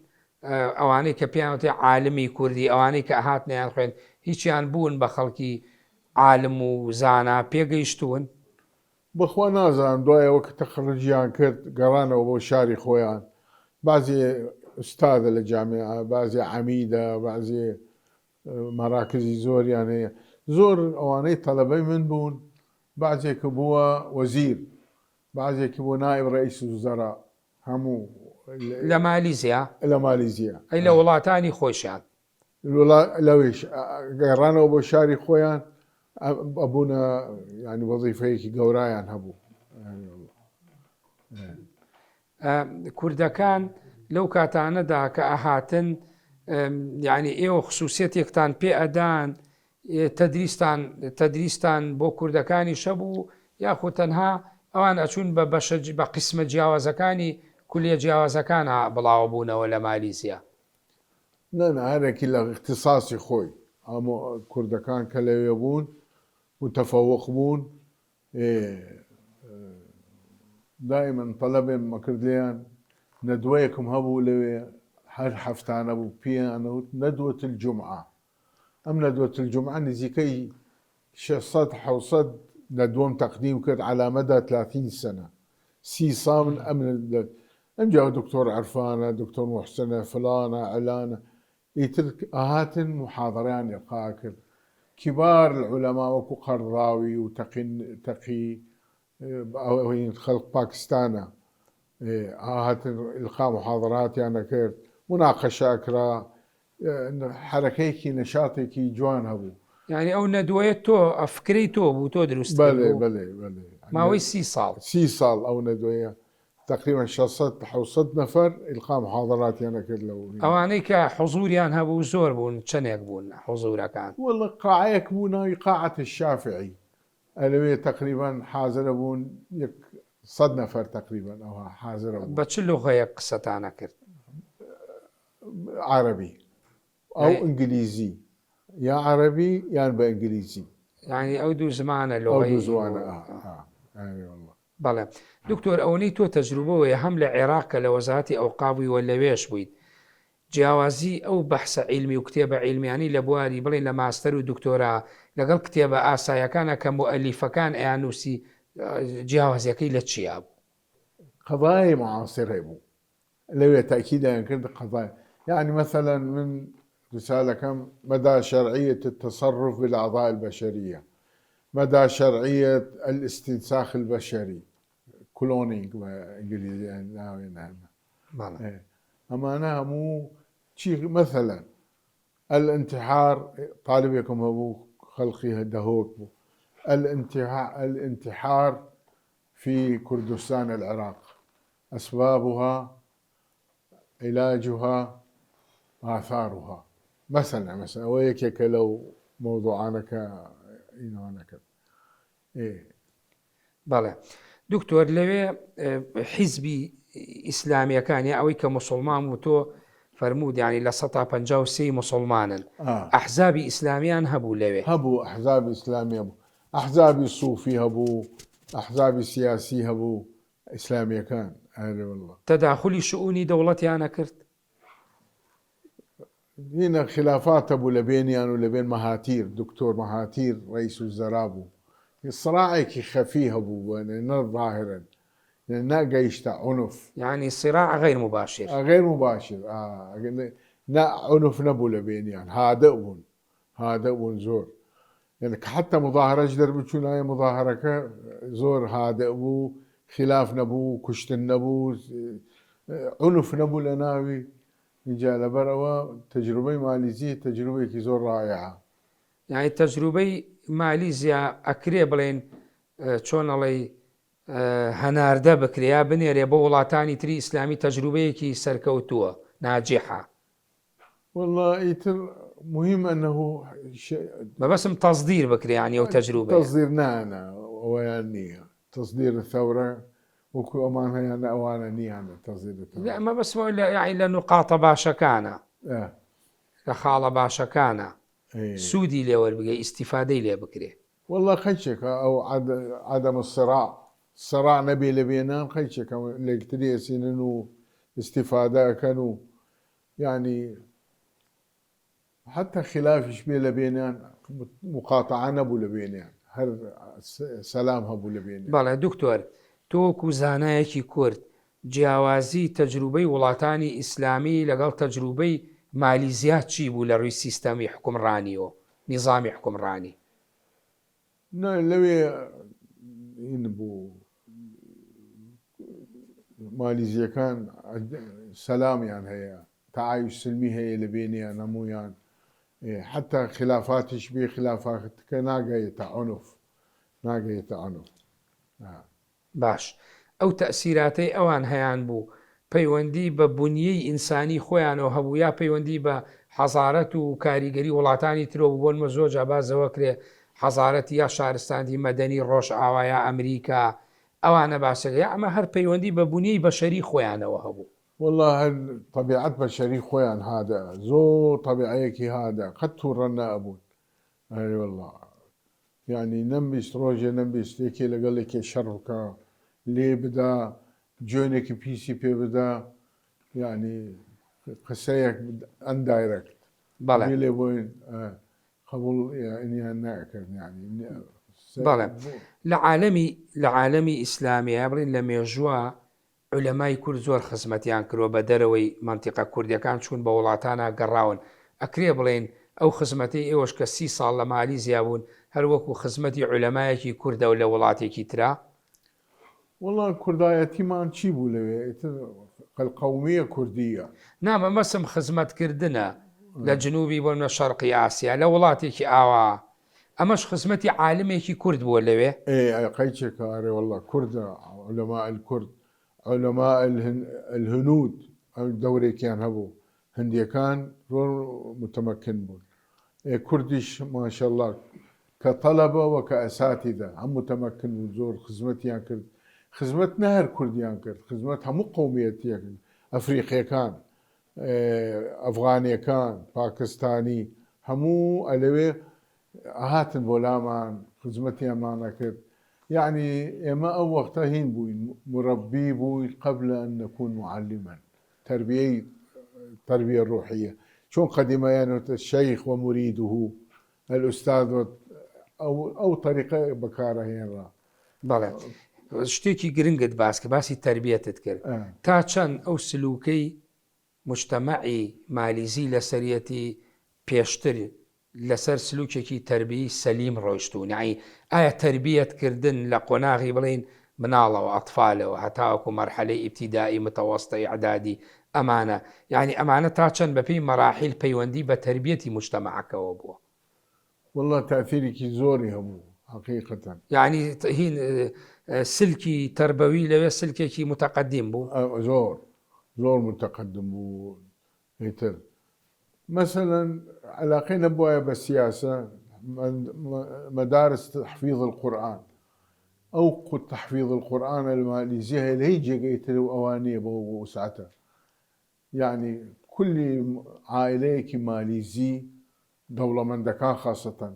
أواني كبيانوتي عالمي كردي أواني كأهاتنا يعني خوين هيچيان بون بخلقي عالم وزانا بيقيشتون بخوا نازان دوای وقت تخرجيان كرد قرانا وبو شاري خويان بعضي أستاذ للجامعة بعضي عميدة بعضي مراكزي زور يعني زور أواني طلبي من بون بعضي كبوا وزير بعضي كبوا نائب رئيس الوزراء همو لماليزيا أي لولاتاني خوشان لويش قرانا وبو شاري خويان أبونا يعني وظيفة قورايان هبو يعني والله كردكان لو كاتاندا كأهاتن يعني إيو خصوصيتيكتان بي أدان تدريستان بو كردكاني شبو ياخو تنها أوان أشون بقسم جياوازكاني كلية جياوازكانا بلاوبونا ولا ماليزيا لا هذا كله اختصاصي خوي أما كردكان كلا يبون متفوق بون دائما طلبة مكردليان ندويكم هبو لوي هر حفتان ابو بيانو ندوة الجمعة ندوة الجمعة نزيكي صد حوصد ندوم تقديم كرد على مدى 30 سنة سي صامن أم جاء دكتور عرفانة دكتور محسنة فلانة علانة يترك هاتن محاضران يلقاكر كبار العلماء وكو قرضاوي تقي أو خلق باكستانا هاتن إلقاء محاضرات يعني كرت مناقشة أكرا حركيكي نشاطيكي جوان هبو يعني أو ندوية تو أفكري تو بو تو دروست بله ما هو 6 ساڵ 6 سال أو ندوية تقريبا 600 نفر إلقاء محاضرات يعني كرت لو ئەوانەی کە حوزوریان هەبوو زۆر بوون چەندێک بوون حوزورەکان والله قاعيك بونا قاعة الشافعي ألوية تقريبا حاضر بون 100 نفر تقريبا أو حاضر بون بە چ لغەیە قسەتانە کرد عربي أو إنجليزي يا عربي يا بإنجليزي يعني ئەو دوو زمانە أو لغەی دوزوانا أي والله بەڵێ دکتۆر ئەوەی تۆ تەجروبەوەیە هەم لە عێراق کە لە وەزارەتی ئەوقافی وە لەوێش بوویت جیاوازی ئەو بەحسە عیلمی و کتێبە عیلمیانی لە بواری بڵێن لە ماستەر و دکتۆرا لەگەڵ کتێبە ئاسایەکانە کە مؤەلیفەکان ئەیانووسی جیاوازیەکەی لە چیا بوو قضايا معاصرة بو لو تأكيد كرد قضايا يعني مثلا من رسالة كم مدى شرعية التصرف بالأعضاء البشرية مدى شرعية الاستنساخ البشري كلونينج بالإنجليزي نعم أما أنا مو شيء مثلا الانتحار طالبكم أبو خلقي هدهوك الانتحار في كردستان العراق أسبابها علاجها آثارها مثلا ويك لو موضوعانك إنوانك بەڵێ دکتۆر لەوێ حیزبی ئیسلامیەکانی ئەوەی کە مسلمان و تۆ فەرموود ینی لە 153 مسلمانن ئەحزابی ئیسلامیان هەبوو لەوێ هەبوو ئەحزاب ئیسلامی هەبوو ئەحزابی سوفی هەبوو ئەحزابی سیاسی هەبوو ئیسلامیەکان والله تداخلی شؤونی دەوڵەتیانە کرد هنا خلافات أبو لبينيان ولبين مهاتير دكتور مهاتير رئيس وزراء بو الصراع خفيه أبو يعني ظاهرا يعني نا قيشتا عنف يعني صراع غير مباشر غير مباشر نا عنف نبو لبينيان هذا أبو زور يعني حتى مظاهرة جدر بتشون هاي مظاهرة زور هذا أبو خلاف نبو كشت نبو عنف نبو لناوي نجا لبروا تجربة ماليزية تجربة كيزور رائعة يعني تجربة ماليزيا أكري بلين چۆنەڵێ هەناردە بکریا بنێرێ بۆ وڵاتانی تری ئیسلامی تەجروبەیەکی سەرکەوتووە ناجحة والله يتر مهم أنه ما بسم تصدير بكري يعني أو تجربة تصدير نانا ويانية تصدير الثورة وكو أمانها يعني أوانا نيانا تصدير الثورة لا ما بس يعني لنقاط باشكانا لخالة باشكانا سودي لي وربقي استفادة لي بكري والله خيشك أو عدم الصراع نبي لبينان خيشك اللي كتري سننو استفادة كانوا يعني حتى خلاف شبيه لبينان مقاطعة نبو لبينان هر سلام هبو لبينان بەڵێ دکتۆر تۆکو زانایەکی کورد جیاوازی تەجروبەی وڵاتانی ئیسلامی لەگەڵ تەجروبەی مالیزیا چی بوو لە ڕووی سیستەمی حکومڕانیەوە نیزامی حکومڕانی لەوێ بوو مالیزیەکان سەلامیان هەیە تعايش سلمي هەیە لە بینیان هەمویان حتى خلافاتش بي خلافات ناقية عنف باش ئەو تەسیراتەی ئەوان هەیان بوو پەیوەندی بە بنیەی ئینسانی خۆیانەوە هەبوو یا پەیوەندی بە حەزارەت و کاریگەری وڵاتانی ترۆ بوونمە زۆر جابازەوە کرێ حەزارەتی یا شارستانی مەدەنی ڕۆژئاوایە ئەمریکا ئەوانە باشەکە یا ئەمە هەر پەیوەندی بە بنیەی بەشەری خۆیانەوە هەبوو والله طبيعة بشري خويان هذا زو طبيعيك هذا قد تورنا أبون أي والله يعني نمبيست روجي نمبيست ليكي لقال لك شركة ليه بدا جونك بي سي بي بدا يعني قسيك اندايركت بلى ليه وين قبول يعني ناكر يعني بلى لعالمي إسلامي أبرين لم يجوا علماء كورد زۆر خزمەتیان کردوە بە دەرەوەی منتیقە کوردیەکان چوون بە وڵاتانە گەڕاون ئەکرێ بڵێن ئەو خزمەتی ئێوەش کە 30 ساڵ لە مالیزیا بوون هەر وەکو خزمەتی عولەمایەکی کووردە و لە وڵاتێکی ترا؟ والله کوردایەتیمان چی بوو لەوێ قەومیە کوردیە نامە مەسم خزمەتکردنە لە جنوبی بۆ منە شەرقی ئاسیا لە وڵاتێکی ئاوا ئەمەش خزمەتی عالمێکی کورد بووە لەوێ قەیچێکارێ والله کوردە علماء الكرد علماء الهنود دەورێکیان هەبوو هەندیەکان زۆر متمەکن بوون کوردیش ماشاء الله کە طەلەبە و کە ئەساتیدە هەم متمەکن بوون زۆر خزمەتیان کرد خزمەت نە هەر کوردیان کرد خزمەت هەموو قەومیەتیە کرد ئەفریقیەکان ئەفغانیەکان پاکستانی هەموو ئەلەوێ هاتن بۆ لامان خزمەتیانمانە کرد يعني ئێمە ئەو وەختە هین بووین مربی بووین قبل أن نكون معلما تربية روحية شون قديما الشيخ ومريده الأستاذ أو طريقة بكارة هنا بەڵێ شتێکی گرنگت باس کە باسی تربیەتت کرد تا چەند ئەو سلوکەی مجتەمەعی مالیزی لە سەریەتی پێشتر لەسەر سلوکێکی تربیی سەلیم ڕۆیشتون یعنی ئایا تربیەتکردن لە قۆناغی بڵین مناڵەوە ئەطفالەوە هەتاوەکو مەرحەلەی ئیبتیدایی متەوەسطەی ئەعدادی ئەمانە یعنی ئەمانە تا چەند بەپێی مەراحیل پەیوەندی بە تربیەتی مجتەمەعەکەوە بووە؟ والله تأثيرێکی زۆری هەبوو حقیقەتەن یعنی هین سلکی تربەوی لەوێ سلکێکی متەقەدیم بوو زۆر متقدم بوو هیتر مثلا علاقەی نەبووایە بە سیاسە مدارس تحفيظ القرآن أو تحفيظ القرآن الماليزي هي اللي هي جيجيت أوانية بوسعتها يعني كل عائلة ماليزي دولة من دكان خاصة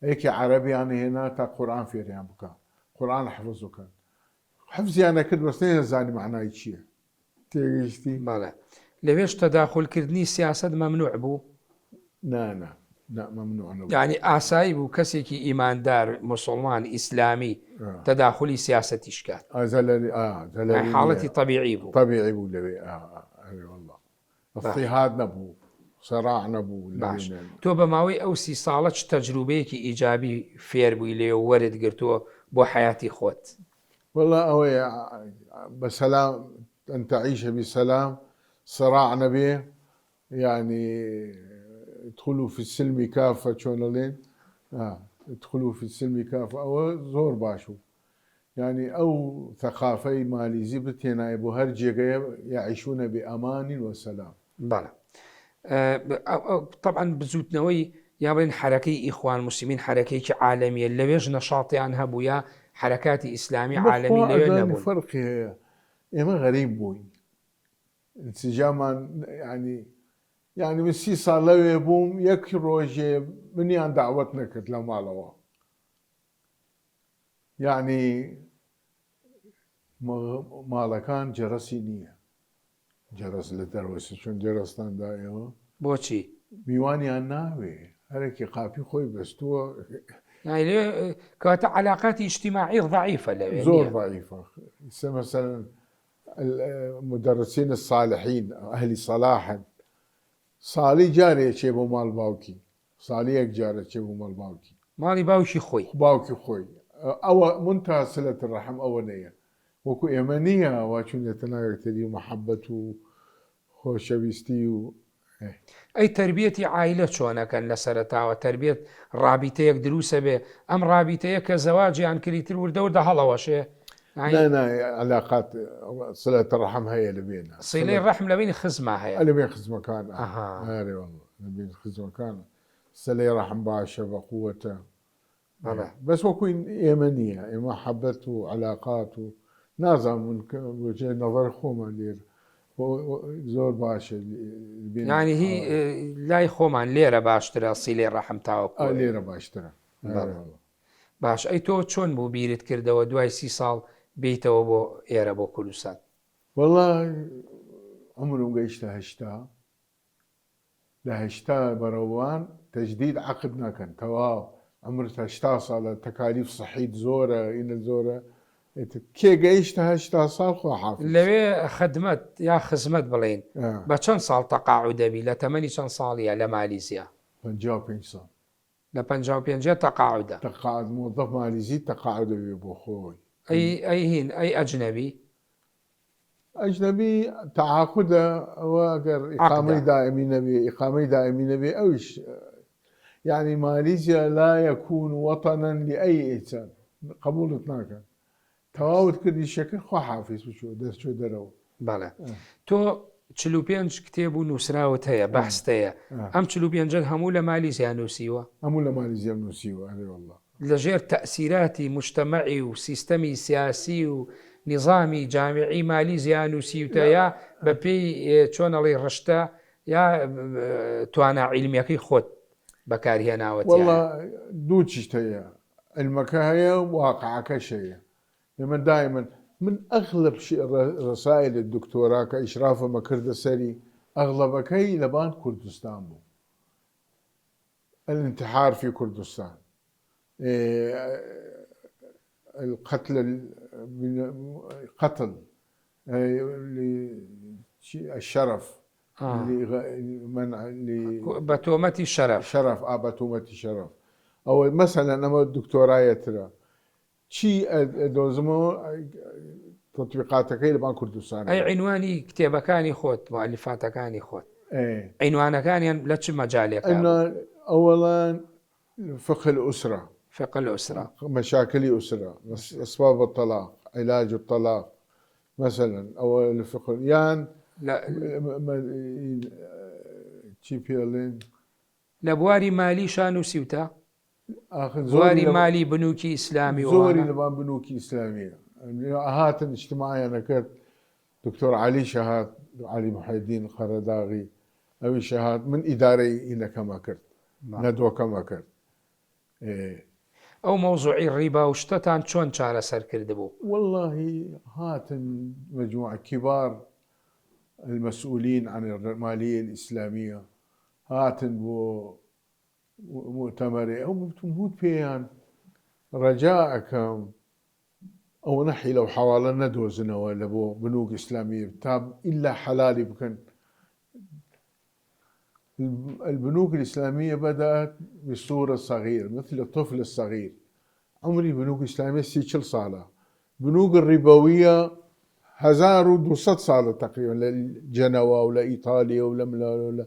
هيك عربي يعني هنا تا قرآن في ريان بكان قرآن حفظه كان حفظي أنا كنت بس نزاني معناه شيء تيجي بەڵێ لەوێش تەداخولکردنی سیاست مەمنوع بوو؟ لا ممنوع يعني ئاسایی بوو کەسێکی ئیماندار مسلمان ئیسلامی تەداخلی سیاسەتیش کات حاڵەتی طبیعی بوو لەوێ والله اضطهاد نەبوو صراع نەبوو باش تۆ بە ماوەی ئەو 30 ساڵە چ تەجروبەیەکی ئیجابی فێر بووی لێ و وەرت گرتووە بۆ حیاتی خۆت؟ والله ئەوەیە بەسەلام أن تعيش بسلام صراع نبيه يعني ادخلوا في السلم كافة شونلين ادخلوا في السلم كافة أو زور باشو يعني أو ثقافي ماليزي بتينا يبو هرجي يعيشون بأمان وسلام بلى طبعا بزوتنوي يا بين حركي إخوان المسلمين حركي عالمية لويش نشاطي عنها بويا حركات إسلامي عالمي لويش فرق إما غريب بوي انسجاما يعني من 6 صار لو يبوم يك روجي مني عن دعوتنا كنت لو مالوا يعني مالا كان جرسي نية جرس لدروس شون جرستان دايما بوشي ميواني الناوي هركي قافي خوي بستو يعني كانت علاقات اجتماعية ضعيفة زور ضعيفة مثلا المدرسين الصالحين أهل صلاحا صالي جاري شيبو مال باوكي صاليك جاري شيبو مال باوكي مالي باوكي خوي أو منتهى صلة الرحم أولية وكو إيمانية واشون يتناغك تدي محبته خوشويستي أي تربية عائلة شونا كان لسرتا وتربية رابطيك دروسة به أم رابطيك زواجي عن كليتر ورده هلا وشي لا علاقات صلة الرحم هي اللي بينها صلة الرحم لبين خزمة هي اللي بين خزمة كان هاري والله اللي بين خزمة كان صلة رحم باشا بقوته بس وكوين يمنية محبته وعلاقاته نازم من وجهة نظر خوما لير زور باشا يعني هي لا يخومان ليرة باشترى صلة الرحم تاوكو ليرة باشترى باش أي تو چۆن بوو بیرت کردەوە دوای 30 ساڵ بیتەوە بۆ ئێرە بۆ کوردستان؟ والله عمرم قيشت هشتا لهشتا بروان تجديد عقدنا كان تواو عمرت هشتا صار تكاليف صحيت زورة إن زورة كي قيشتها 8 سال خو حافظ لەوێ خدمەت یا خزمەت بڵێن آه. بە چەند ساڵ تەقاعد دەبی لە تەمەنی چەند ساڵیە لە مالیزیا 55 سال لە 55 تەقاعدە تقاعد موظف ماليزي تقاعد بيبو خوي ئەی هین ئەی ئەجنەبی أجنبي تعاقده وأجر إقامة دائمي نبي إقامة دائمي نبي أوش يعني ماليزيا لا يكون وطنا لأي إنسان قبول إطلاقا تواود كل شكل خو حافظ بشو درس شو درو بەڵێ تۆ 45 کتێب و نووسراوت هەیە بەحستەیە ئەم 45 هەموو لە مالیزیا نووسیوە أمولا ماليزيا نوسيوه أهلا والله لەژێر تەسیراتی مجتمعی و سیستەمی سیاسی و نظامی جامعی مالیزیا نووسیوتە یا بەپێی چۆنەڵی ڕشتە یا توانە عیلمیەکەی خۆت بەکارهێناوەت والله دوتشت هي المكاية واقعك شيء لما دائما من أغلب رسائل الدكتوراه كإشراف مكرد سري أغلب كي لبان كردستان بو الانتحار في كردستان القتل قتل الشرف لمنع بتهمة الشرف شرف بتهمة الشرف أو مثلا أنا الدكتوراه ترى شي دوزمو تطبيقاتك لبان كردستان أي عنواني كتابكاني خوت مؤلفاتكاني خوت ايه عنوانكاني لتش مجالك أنا أولا فقه الأسرة فقه الأسرة مشاكل الأسرة أسباب الطلاق علاج الطلاق مثلا أو الفقه يعني لا شي بيرلين لبواري مالي شانو سيوتا آخر بواري مالي بنوكي إسلامي زوري لبان بنوكي إسلامية هات اجتماعي أنا كنت دكتور علي شهاد علي محي الدين القرداغي أو شهاد من إداري إلى كما كرت ندوة كما كرت إيه. أو موضوع الربا وشتتان شون شارة سر كردبو والله هات مجموعة كبار المسؤولين عن المالية الإسلامية هات بو مؤتمري أو بتموت فيها رجاءكم أو نحي لو حوالنا دوزنا ولا بو بنوك إسلامية بتاب إلا حلالي بكن البنوك الإسلامية بدأت بصورة صغيرة مثل الطفل الصغير عمري بنوك إسلامية سيشل صالة بنوك الربوية 1200 صالة تقريبا للجنوة ولا إيطاليا ولا ملا ولا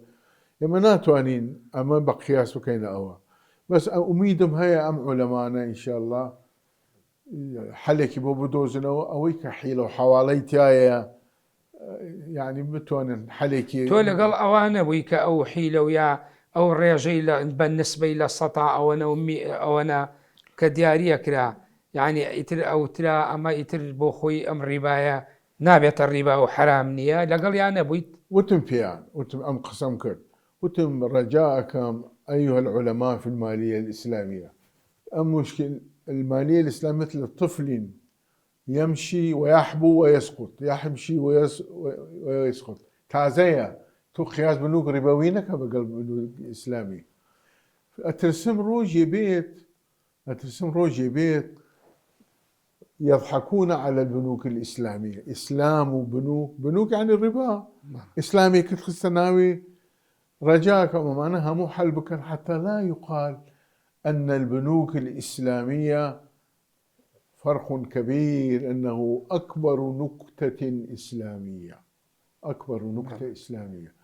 لما ناتوانين أما بقياس وكينا أوا بس أميدهم هيا أم علمانا إن شاء الله حلك بودوزنا أويك حيلو حواليتيا يعني بتوان حليكي تو لەگەڵ ئەوانە بووی کە ئەو حیلە و یا ئەو ڕێژەی لە بەنسبەی لە سەتا ئەوەنە کە دیاریە کرا یعنی ئیتر ئەوترا ئەمە ئیتر بۆ خۆی ئەم ڕیبایە نابێتە ڕیبا و حرام نییە لەگەڵ یان نەبوویت وتم فيان وتم أم قسم كرد وتم رجاءكم أيها العلماء في المالية الإسلامية أم مشكل المالية الإسلامية مثل الطفل يمشي ويحبو ويسقط يمشي ويسقط تازية تو قياس بنوك ربوينك بقلب بنوك إسلامي أترسم روجي بيت يضحكون على البنوك الإسلامية إسلام وبنوك يعني الربا إسلامي كتخ السناوي رجاكم معناها مو حل بكن حتى لا يقال أن البنوك الإسلامية فرق كبير أنه أكبر نكتة إسلامية إسلامية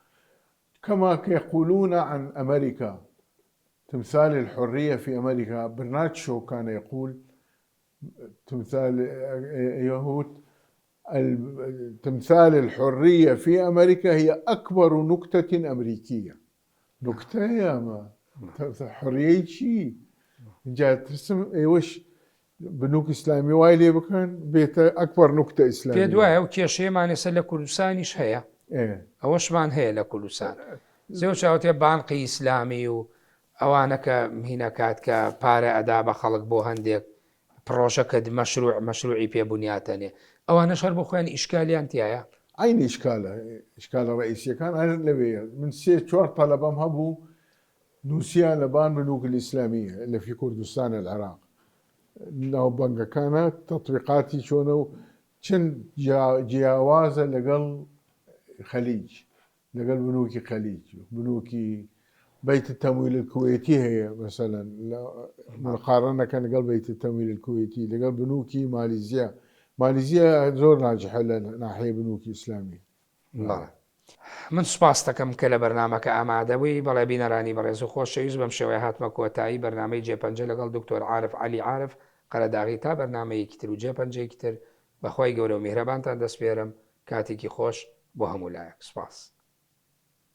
كما يقولون عن أمريكا تمثال الحرية في أمريكا برنارد شو كان يقول تمثال يهود تمثال الحرية في أمريكا هي أكبر نكتة أمريكية نكتة يا ما حرية شيء جاء ترسم وش بنوك إسلامي وايلي بكن بيت أكبر نكتة إسلامية. في دواء وكيشي ما نسأل كردستانيش هيا. إيه. أوش مان هيا لكردستان. زوج شاوتي بانقي إسلامي و أوانك هنا كات كبارة أداب خلق بوهندك بروجكت مشروعي في بنياتني. أوانا شربوا خوان إشكالي أنتيا. عين إشكال رئيسي كان أنا لبيه من سي شوار طلبهم هبو نوسيا لبان بنوك الإسلامية اللي في كردستان العراق. ناوبانگەکانە تەطبیقاتی چۆنە و چەند جیاوازە لەگەڵ خەلیج لەگەڵ بنووکی خەلیج بنووکی بيت التمويل الكويتي هي مثلا مقارنة لقل بيت التمويل الكويتي لقل بنوكي ماليزيا زور ناجحة لنا ناحية بنوكي إسلامي. من سپاس دەکەم کە لە بەرنامەکە ئامادەبووی بەڵێ بینەرانی بەڕێز و خۆشەویست بەم شێوەیە هاتمە کۆتایی بەرنامەی جێپەنجە لەگەڵ دکتۆر عارف علی عارف قەرەداغی تا بەرنامەیەکی تر و جێپەنجەیەکی تر بەخوای گەورە و میهرەبانتان دەسپێرم کاتێکی خۆش بۆ هەموو لایەک سپاس.